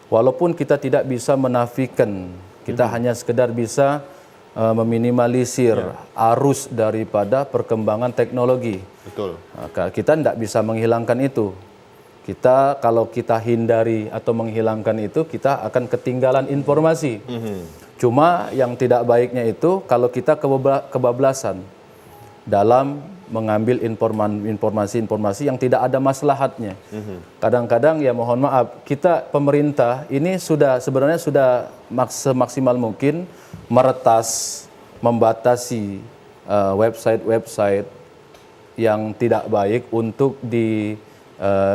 Walaupun kita tidak bisa menafikan, kita hanya sekedar bisa meminimalisir arus daripada perkembangan teknologi. Betul. Maka kita tidak bisa menghilangkan itu. Kita kalau kita hindari atau menghilangkan itu, kita akan ketinggalan informasi. Cuma yang tidak baiknya itu kalau kita kebablasan dalam mengambil informasi-informasi yang tidak ada maslahatnya. Kadang-kadang ya mohon maaf, kita pemerintah ini sebenarnya sudah semaksimal mungkin meretas, membatasi website-website yang tidak baik untuk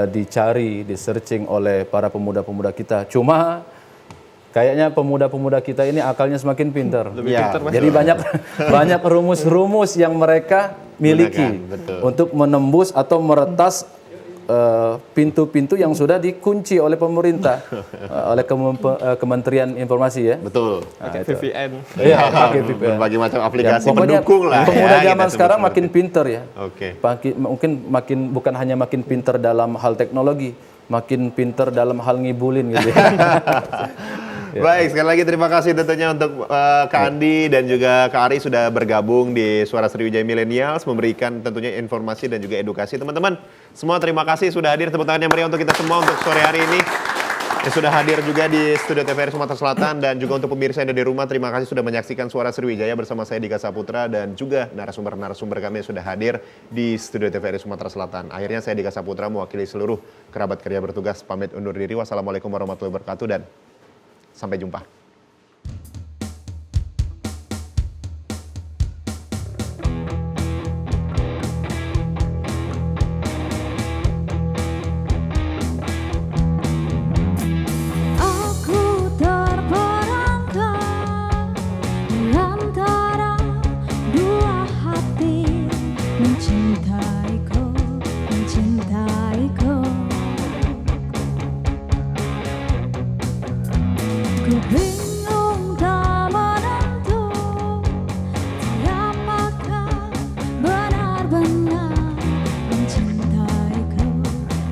dicari, di-searching oleh para pemuda-pemuda kita. Cuma kayaknya pemuda-pemuda kita ini akalnya semakin pintar. Jadi banyak rumus-rumus yang mereka miliki untuk menembus atau meretas pintu-pintu yang sudah dikunci oleh pemerintah, oleh Kementerian Informasi ya. Betul. Pakai VPN. Iya, pakai VPN. Berbagai macam aplikasi ya, mendukung lah. Pemuda ya, zaman sekarang makin pintar ya. Oke. Mungkin bukan hanya makin pintar dalam hal teknologi, makin pintar dalam hal ngibulin gitu ya. Baik, sekali lagi terima kasih tentunya untuk Kak Andi dan juga Kak Ari sudah bergabung di Suara Sriwijaya Millennials, memberikan tentunya informasi dan juga edukasi. Teman-teman, semua terima kasih sudah hadir. Tepuk tangan yang meriah untuk kita semua untuk sore hari ini. Yang sudah hadir juga di studio TVRI Sumatera Selatan dan juga untuk pemirsa yang ada di rumah, terima kasih sudah menyaksikan Suara Sriwijaya bersama saya Dika Saputra dan juga narasumber-narasumber kami yang sudah hadir di studio TVRI Sumatera Selatan. Akhirnya saya Dika Saputra mewakili seluruh kerabat kerja bertugas pamit undur diri. Wassalamualaikum warahmatullahi wabarakatuh dan sampai jumpa. Aku terperangkap di antara dua hati, mencintaiku, mencintaiku. Ku bingung tak menentu, siapakah benar-benar mencintaiku,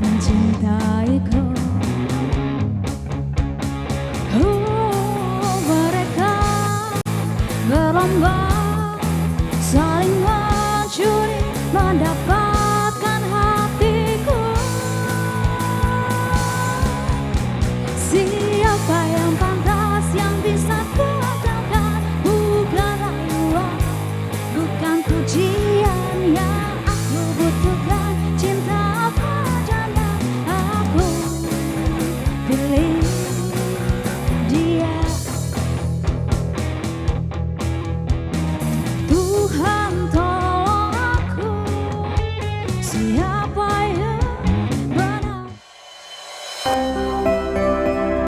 mencintaiku. Mereka berlomba saling mencuri, mendapat